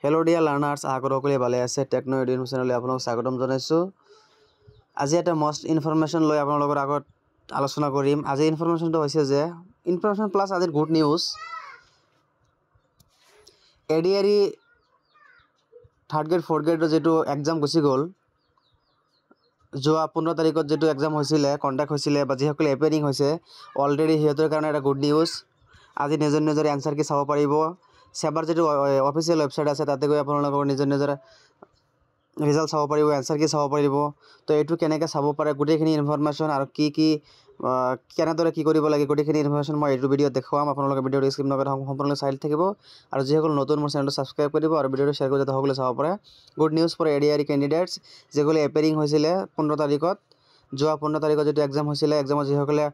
Hello' dear লাৰ্নাৰ্ছ, আশা কৰোঁ সকলোৱে ভালে আছে। টেকনো এডুকেশ্যন চেনেললৈ আপোনালোকক স্বাগতম জনাইছোঁ। আজি এটা মষ্ট ইনফৰমেশ্যন লৈ আপোনালোকৰ আগত আলোচনা কৰিম। আজি ইনফৰমেশ্যনটো হৈছে যে ইনফৰমেশ্যন প্লাছ আজিৰ good news. ADRE third grade fourth গ্ৰেডৰ যিটো এক্সাম গুচি গ'ল, যোৱা 15 তাৰিখত যিটো এক্সাম হৈছিলে, কণ্ডাক্ট হৈছিলে বা যিসকলে এপিয়াৰিং হৈছে অলৰেডি সিহঁতৰ কাৰণে এটা গুড নিউজ। আজি নিজৰ নিজৰ এনচাৰ কি চাব পাৰিব। সেবাৰ যিটো অফিচিয়েল ৱেবছাইট আছে তাতে গৈ আপোনালোকৰ নিজৰ নিজৰ ৰিজাল্ট চাব পাৰিব, এনচাৰ কি চাব পাৰিব। তো এইটো কেনেকৈ চাব পাৰে গোটেইখিনি ইনফৰমেশ্যন আৰু কি কেনেদৰে কি কৰিব লাগে গোটেইখিনি ইনফৰমেশ্যন মই এইটো ভিডিঅ'ত দেখুৱাম। আপোনালোকে ভিডিঅ'টো স্কিপ নকৰি সম্পূৰ্ণ চাই থাকিব আৰু যিসকল নতুন মোৰ চেনেলটো ছাবস্ক্ৰাইব কৰিব আৰু ভিডিঅ'টো শ্বেয়াৰ কৰি যাতে সকলোৱে চাব পাৰে। Good news for ADRE candidates, যিসকলে এপিয়াৰিং হৈছিলে 15 তাৰিখত, যোৱা 15 তাৰিখত যিটো এক্সাম হৈছিলে, এক্সামত যিসকলে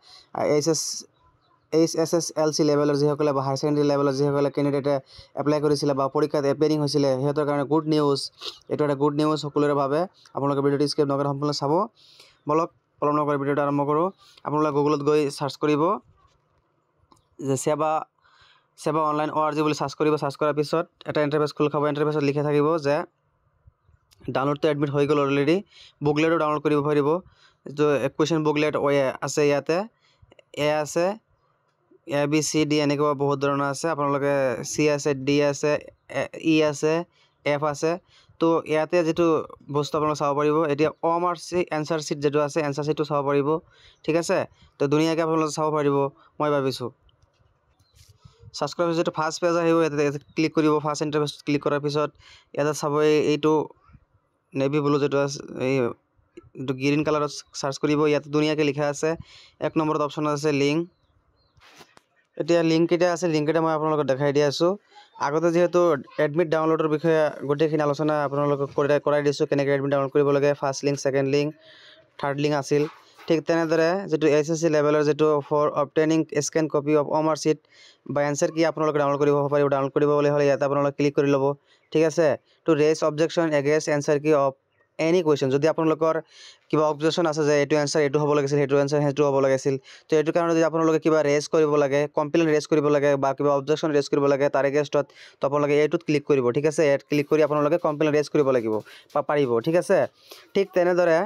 HSLC লেভেলৰ যিসকলে বা হায়াৰ ছেকেণ্ডেৰী লেভেলৰ যিসকলে কেণ্ডিডেটে এপ্লাই কৰিছিলে বা পৰীক্ষাত এপিয়াৰিং হৈছিলে সিহঁতৰ কাৰণে গুড নিউজ। এইটো এটা গুড নিউজ সকলোৰে বাবে। আপোনালোকে ভিডিঅ'টো স্কিপ নকৰি সম্পূৰ্ণ চাব। বলক পলম নকৰি ভিডিঅ'টো আৰম্ভ কৰোঁ। আপোনালোকে গুগলত গৈ চাৰ্চ কৰিব যে সেৱা অনলাইন ORG বুলি চাৰ্চ কৰিব। চাৰ্চ কৰাৰ পিছত এটা ইণ্টাৰফেচ খোল খাব। ইণ্টাৰফেচত লিখা থাকিব যে ডাউনলোডটো এডমিট হৈ গ'ল অলৰেডি। বুকলেটো ডাউনলোড কৰিব পাৰিব। যিটো কুৱেশ্যন বুকলেট আছে ইয়াতে, আছে ABCD এনেকুৱা বহুত ধৰণৰ আছে। আপোনালোকে C আছে, D আছে, E আছে, F আছে। তো ইয়াতে যিটো বস্তু আপোনালোকে চাব পাৰিব, এতিয়া এনচাৰ চিট যিটো আছে এনচাৰ চিটটো চাব পাৰিব। ঠিক আছে, তো ধুনীয়াকৈ আপোনালোকে চাব পাৰিব মই ভাবিছোঁ। চাৰ্চ কৰাৰ পিছত যিটো ফাৰ্ষ্ট পেজ আহিব ইয়াতে ক্লিক কৰিব। ফাৰ্ষ্ট ইণ্টাৰফেচ ক্লিক কৰাৰ পিছত ইয়াতে চাব এইটো নেভি ব্লু যিটো আছে, এইটো গ্ৰীণ কালাৰত চাৰ্চ কৰিব। ইয়াতে ধুনীয়াকৈ লিখা আছে 1 নম্বৰত অপশ্যন আছে লিংক। এতিয়া লিংককেইটা আছে, লিংককেইটা মই আপোনালোকক দেখাই দি আছোঁ। আগতে যিহেতু এডমিট ডাউনলোডৰ বিষয়ে গোটেইখিনি আলোচনা আপোনালোকক কৰাই দিছোঁ, কেনেকৈ এডমিট ডাউনলোড কৰিব লাগে। First link, second link, third link আছিল। ঠিক তেনেদৰে যিটো SSC লেভেলৰ যিটো for obtaining scan copy of OMR sheet বা এনচাৰ কি আপোনালোকে ডাউনলোড কৰিব পাৰিব। ডাউনলোড কৰিবলৈ হ'লে ইয়াতে আপোনালোকে ক্লিক কৰি ল'ব। ঠিক আছে, to raise objection against answer key of any question. যদি আপোনালোকৰ কিবা অবজেকশ্যন আছে যে এইটো এনচাৰ এইটো হ'ব লাগিছিল, সেইটো এনচাৰ সেইটো হ'ব লাগিছিল, তো এইটো কাৰণে যদি আপোনালোকে কিবা ৰেজ কৰিব লাগে, কমপ্লেইন ৰেজ কৰিব লাগে বা কিবা অবজেকশ্যন ৰেজ কৰিব লাগে তাৰ এগেইনষ্টত, তো আপোনালোকে এইটোত ক্লিক কৰিব। ঠিক আছে, ইয়াত ক্লিক কৰি আপোনালোকে কমপ্লেইন ৰেজ কৰিব লাগিব বা পাৰিব। ঠিক আছে, ঠিক তেনেদৰে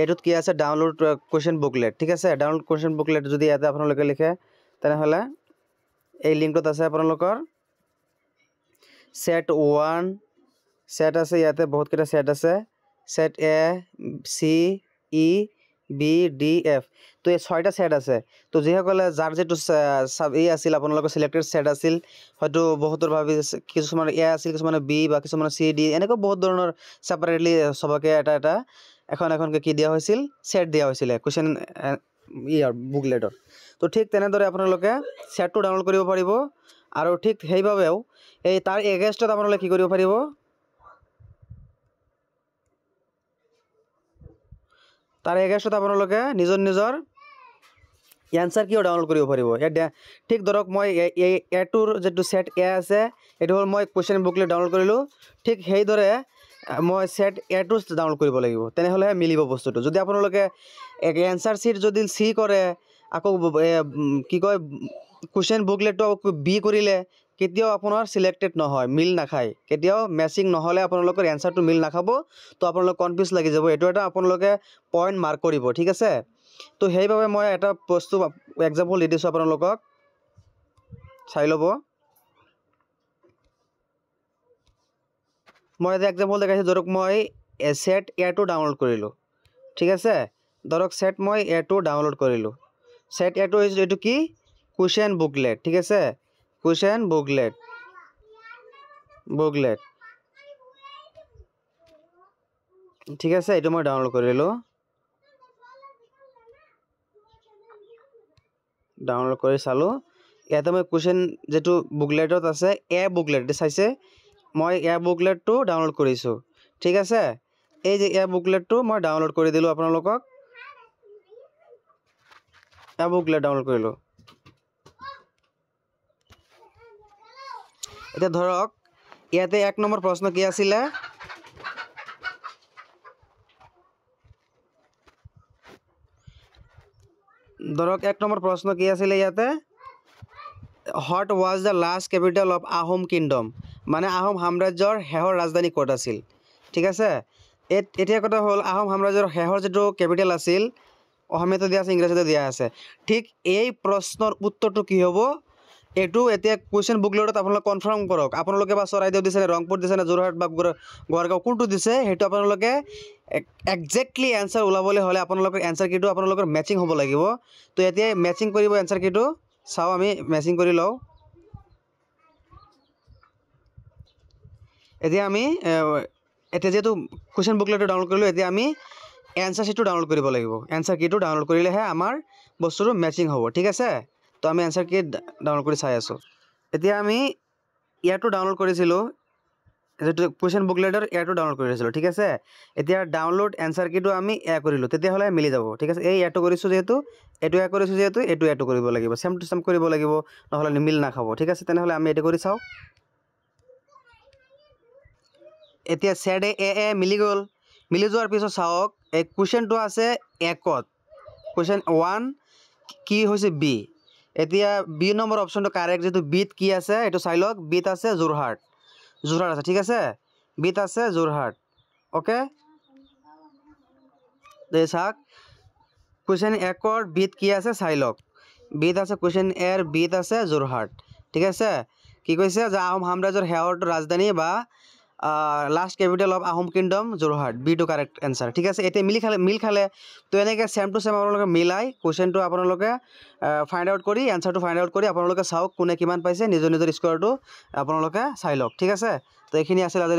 এইটোত কি আছে, ডাউনলোড কুৱেশ্যন বুকলেট। ঠিক আছে, ডাউনলোড কুৱেশ্যন বুকলেট যদি ইয়াতে আপোনালোকে লিখে তেনেহ'লে এই লিংকটোত আছে আপোনালোকৰ সেট 1 সেট আছে। ইয়াতে বহুতকেইটা সেট আছে, set A, C, E, B, D, F। তো এই 6টা সেট আছে। তো যিসকলে যাৰ যিটো আছিল আপোনালোকৰ চিলেক্টেড সেট আছিল, হয়তো বহুতৰ ভাবি কিছুমানৰ A আছিল, কিছুমানৰ B বা কিছুমানৰ C, D, এনেকুৱা বহুত ধৰণৰ ছেপাৰেটলি চবকে এটা এখনকৈ কি দিয়া হৈছিল, সেট দিয়া হৈছিলে কুৱেশ্যন বুকলেটৰ। তো ঠিক তেনেদৰে আপোনালোকে সেটটো ডাউনলোড কৰিব পাৰিব আৰু ঠিক সেইবাবেও এই তাৰ এগেইনষ্টত আপোনালোকে কি কৰিব পাৰিব, তাৰ এগেইনষ্টত আপোনালোকে নিজৰ এনচাৰ কিও ডাউনলোড কৰিব পাৰিব। ঠিক ধৰক মই এই এটোৰ যিটো সেট A আছে, এইটো হ'ল মই কুৱেশ্যন বুকলেট ডাউনলোড কৰিলোঁ। ঠিক সেইদৰে মই সেট A2 ডাউনলোড কৰিব লাগিব, তেনেহ'লেহে মিলিব বস্তুটো। যদি আপোনালোকে এনচাৰ চিট যদি C কৰে, আকৌ কি কয় কুৱেশ্যন বুকলেটটো B কৰিলে, কেতিয়াও আপোনাৰ চিলেক্টেড নহয়, মিল নাখায়। কেতিয়াও মেচিং নহ'লে আপোনালোকৰ এনচাৰটো মিল নাখাব। তো আপোনালোক কনফিউজ লাগি যাব। এইটো এটা আপোনালোকে পইণ্ট মাৰ্ক কৰিব। ঠিক আছে, তো সেইবাবে মই এটা বস্তু এক্সাম্পল দি দিছোঁ আপোনালোকক, চাই ল'ব। মই এটা এক্সাম্পল দেখাইছোঁ। ধৰক মই সেট A2 ডাউনলোড কৰিলোঁ। ঠিক আছে, ধৰক সেট মই A2 ডাউনলোড কৰিলোঁ। সেট A2 হৈছে এইটো কি, কুৱেশ্যন বুকলেট। ঠিক আছে, কুৱেশ্যন বুকলেট ঠিক আছে, এইটো মই ডাউনলোড কৰিলোঁ। ডাউনলোড কৰি চালোঁ। ইয়াতে মই কুৱেশ্যন যিটো বুকলেটত আছে বুকলেট চাইছে, মই বুকলেটটো ডাউনলোড কৰিছোঁ। ঠিক আছে, এই যে বুকলেটটো মই ডাউনলোড কৰি দিলোঁ আপোনালোকক। বুকলেট ডাউনলোড কৰিলোঁ। এতিয়া ধৰক ইয়াতে 1 নম্বৰ প্ৰশ্ন কি আছিলে, ধৰক 1 নম্বৰ প্ৰশ্ন কি আছিলে ইয়াতে, what was the last capital of Ahom kingdom, মানে আহোম সাম্ৰাজ্যৰ শেষৰ ৰাজধানী ক'ত আছিল। ঠিক আছে, এতিয়া কথা হ'ল আহোম সাম্ৰাজ্যৰ শেষৰ যিটো কেপিটেল আছিল, অসমীয়াতো দিয়া আছে, ইংৰাজীতো দিয়া আছে। ঠিক এই প্ৰশ্নৰ উত্তৰটো কি হ'ব, এইটো এতিয়া কুৱেশ্যন বুকলেটত আপোনালোকে কনফাৰ্ম কৰক। আপোনালোকে বা চৰাইদেউ দিছে নে, ৰংপুৰ দিছে নে, যোৰহাট বা গোৱালগাঁও কোনটো দিছে, সেইটো আপোনালোকে একজেক্টলি এনচাৰ ওলাবলৈ হ'লে আপোনালোকৰ এনচাৰ কিটো আপোনালোকৰ মেচিং হ'ব লাগিব। তো এতিয়া মেচিং কৰিব এনচাৰ কিটো, চাওঁ আমি মেচিং কৰি লওঁ। এতিয়া আমি যিহেতু কুৱেশ্যন বুকলেটটো ডাউনলোড কৰিলোঁ, এতিয়া আমি এনচাৰ শ্বীটটো ডাউনলোড কৰিব লাগিব। এনচাৰ কিটো ডাউনলোড কৰিলেহে আমাৰ বস্তুটো মেচিং হ'ব। ঠিক আছে, তো আমি এনচাৰ কি ডাউনলোড কৰি চাই আছোঁ। এতিয়া আমি ইয়াৰটো ডাউনলোড কৰিছিলোঁ, যিটো কুৱেশ্যন বুকলেটৰ ইয়াৰটো ডাউনলোড কৰিছিলোঁ। ঠিক আছে, এতিয়া ডাউনলোড এনচাৰ কিটো আমি কৰিলোঁ, তেতিয়াহ'লে মিলি যাব। ঠিক আছে, এই ইয়াৰটো কৰিছোঁ যিহেতু, এইটো কৰিছোঁ যিহেতু, এইটো কৰিব লাগিব, চেম টু চেম কৰিব লাগিব, নহ'লে মিল নাখাব। ঠিক আছে, তেনেহ'লে আমি এইটো কৰি চাওঁ। এতিয়া ছেড এ মিলি গ'ল। মিলি যোৱাৰ পিছত চাওক, এই কুৱেশ্যনটো আছে একত, কুৱেশ্যন 1 কি হৈছে বি। এতিয়া বি নম্বৰ অপশ্যনটো কাৰেক্ট, যিটো বিত কি আছে এইটো চাই লওক। বিত আছে যোৰহাট আছে। ঠিক আছে, বিত আছে যোৰহাট। অ'কে, চাওক কুৱেশ্যন একৰ বিত কি আছে চাই লওক। বিত আছে কুৱেশ্যন এৰ বিত আছে যোৰহাট। ঠিক আছে, কি কৈছে যে আহোম সাম্ৰাজ্যৰ শেষৰ ৰাজধানী বা last capital of Ahom kingdom Jorhat, বিটো কাৰেক্ট এনচাৰ। ঠিক আছে, এতিয়া মিল খালে তো এনেকৈ চেম টু চেম আপোনালোকে মিলাই কুৱেশ্যনটো আপোনালোকে ফাইণ্ড আউট কৰি এনচাৰটো ফাইণ্ড আউট কৰি আপোনালোকে চাওক কোনে কিমান পাইছে, নিজৰ স্ক'ৰটো আপোনালোকে চাই লওক। ঠিক আছে, তো এইখিনি আছিল আজি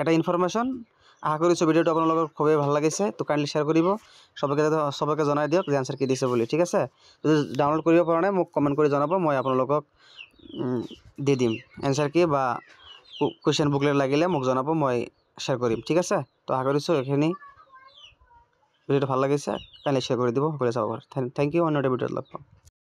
এটা ইনফৰমেশ্যন। আশা কৰিছোঁ ভিডিঅ'টো আপোনালোকৰ খুবেই ভাল লাগিছে। তো কাইণ্ডলি শ্বেয়াৰ কৰিব, চবকে জনাই দিয়ক যে এনচাৰ কি দিছে বুলি। ঠিক আছে, যদি ডাউনলোড কৰিব পৰা নাই মোক কমেণ্ট কৰি জনাব, মই আপোনালোকক দি দিম এনচাৰ কি, বা কুৱেশ্যন বুকলেট লাগিলে মোক জনাব, মই শ্বেয়াৰ কৰিম। ঠিক আছে, তো আশা কৰিছোঁ এইখিনি ভিডিঅ'টো ভাল লাগিছে, কাইণ্ডলি শ্বেয়াৰ কৰি দিব, সকলোৱে চাব পাৰে। থেংক ইউ, অন্য এটা ভিডিঅ'ত লগ পাম।